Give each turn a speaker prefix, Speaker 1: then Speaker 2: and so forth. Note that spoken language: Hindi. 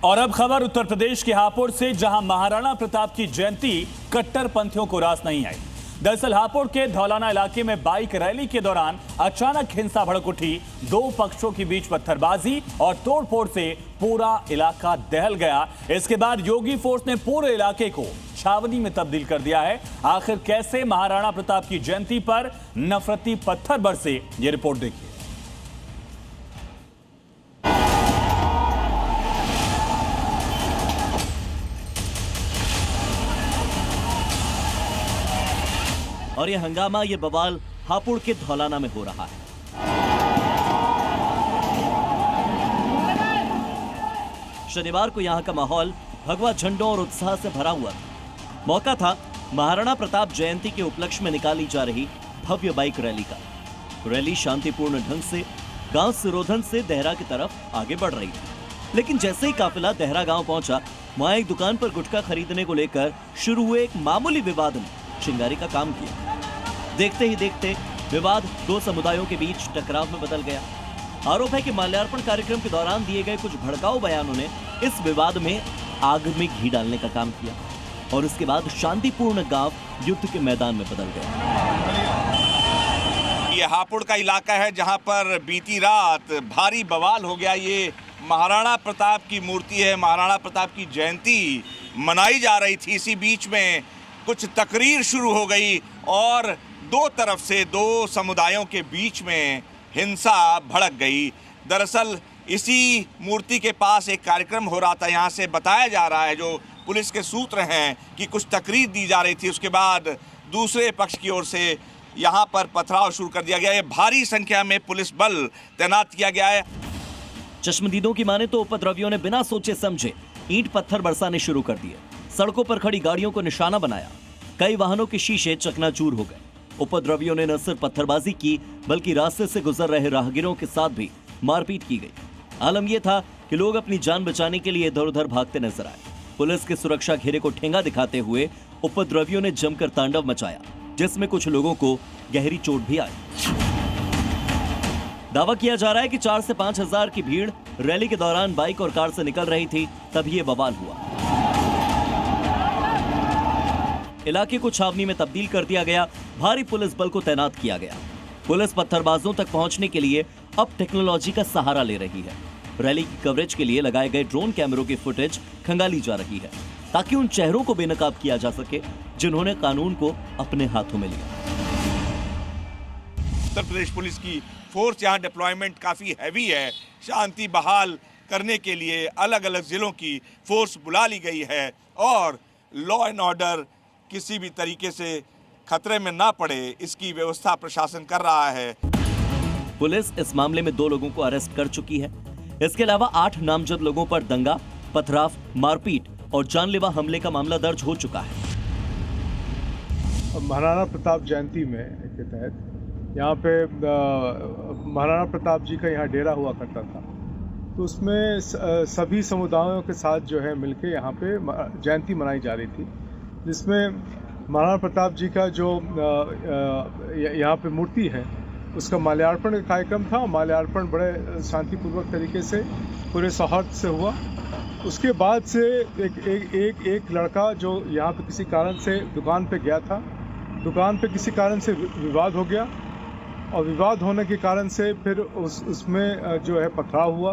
Speaker 1: और अब खबर उत्तर प्रदेश के हापुड़ से, जहां महाराणा प्रताप की जयंती कट्टरपंथियों को रास नहीं आई। दरअसल हापुड़ के धौलाना इलाके में बाइक रैली के दौरान अचानक हिंसा भड़क उठी। दो पक्षों के बीच पत्थरबाजी और तोड़फोड़ से पूरा इलाका दहल गया। इसके बाद योगी फोर्स ने पूरे इलाके को छावनी में तब्दील कर दिया है। आखिर कैसे महाराणा प्रताप की जयंती पर नफरती पत्थर बरसे, ये रिपोर्ट देखिए।
Speaker 2: और ये हंगामा, ये बवाल हापुड़ के धौलाना में हो रहा है। शनिवार को यहां का माहौल भगवा झंडों और उत्साह से भरा हुआ था। मौका था महाराणा प्रताप जयंती के उपलक्ष्य में निकाली जा रही भव्य बाइक रैली का। रैली शांतिपूर्ण ढंग से गांव सिरोधन से देहरा की तरफ आगे बढ़ रही थी, लेकिन जैसे ही काफिला देहरा गांव पहुंचा, वहां एक दुकान पर गुटखा खरीदने को लेकर शुरू हुए एक मामूली विवाद ने चिंगारी का काम किया। देखते ही देखते विवाद दो समुदायों के बीच टकराव में बदल गया। आरोप है कि माल्यार्पण कार्यक्रम के दौरान दिए गए कुछ भड़काऊ बयानों ने इस विवाद में आग में घी डालने का काम किया और इसके बाद शांतिपूर्ण गांव युद्ध के मैदान में बदल गया।
Speaker 3: ये हापुड़ का इलाका है जहां पर बीती रात भारी बवाल हो गया। ये महाराणा प्रताप की मूर्ति है, महाराणा प्रताप की जयंती मनाई जा रही थी। इसी बीच में कुछ तकरीर शुरू हो गई और दो तरफ से दो समुदायों के बीच में हिंसा भड़क गई। दरअसल इसी मूर्ति के पास एक कार्यक्रम हो रहा था। यहाँ से बताया जा रहा है, जो पुलिस के सूत्र हैं, कि कुछ तकरीर दी जा रही थी। उसके बाद दूसरे पक्ष की ओर से यहाँ पर पथराव शुरू कर दिया गया है। भारी संख्या में पुलिस बल तैनात किया गया है।
Speaker 2: चश्मदीदों की माने तो उपद्रवियों ने बिना सोचे समझे ईंट पत्थर बरसाने शुरू कर दिए। सड़कों पर खड़ी गाड़ियों को निशाना बनाया। कई वाहनों के शीशे चकनाचूर हो गए। उपद्रवियों ने न सिर्फ पत्थरबाजी की, बल्कि रास्ते से गुजर रहे राहगीरों के साथ भी मारपीट की गई। आलम यह था कि लोग अपनी जान बचाने के लिए इधर उधर भागते नजर आए। पुलिस के सुरक्षा घेरे को ठेंगा दिखाते हुए उपद्रवियों ने जमकर तांडव मचाया, जिसमें कुछ लोगों को गहरी चोट भी आई। दावा किया जा रहा है कि 4 से 5 हजार की भीड़ रैली के दौरान बाइक और कार से निकल रही थी, तभी ये बवाल हुआ। इलाके को छावनी में तब्दील कर दिया गया। भारी पुलिस बल को तैनात किया गया। पुलिस पत्थरबाजों तक पहुंचने के लिए अब टेक्नोलॉजी का सहारा ले रही है। रैली की कवरेज के लिए लगाए गए ड्रोन कैमरों की फुटेज खंगाली जा रही है, ताकि उन चेहरों को बेनकाब किया जा सके जिन्होंने कानून को अपने हाथों में लिया।
Speaker 3: उत्तर प्रदेश पुलिस की फोर्स यहाँ डिप्लॉयमेंट काफी हैवी है। शांति बहाल करने के लिए अलग अलग जिलों की फोर्स बुला ली गई है और लॉ एंड ऑर्डर किसी भी तरीके से खतरे में ना पड़े, इसकी व्यवस्था प्रशासन कर रहा है।
Speaker 2: पुलिस इस मामले में 2 लोगों को अरेस्ट कर चुकी है। इसके अलावा 8 नामजद लोगों पर दंगा, पथराव, मारपीट और जानलेवा हमले का मामला दर्ज हो चुका है।
Speaker 4: महाराणा प्रताप जयंती में के तहत यहाँ पे महाराणा प्रताप जी का यहाँ डेरा हुआ करता था, तो उसमें सभी समुदायों के साथ जो है मिलके यहाँ पे जयंती मनाई जा रही थी, जिसमें महाराणा प्रताप जी का जो यहाँ पे मूर्ति है उसका माल्यार्पण कार्यक्रम था। माल्यार्पण बड़े शांतिपूर्वक तरीके से पूरे सौहार्द से हुआ। उसके बाद से एक लड़का जो यहाँ पे किसी कारण से दुकान पे गया था, दुकान पे किसी कारण से विवाद हो गया और विवाद होने के कारण से फिर उसमें जो है पथराव हुआ।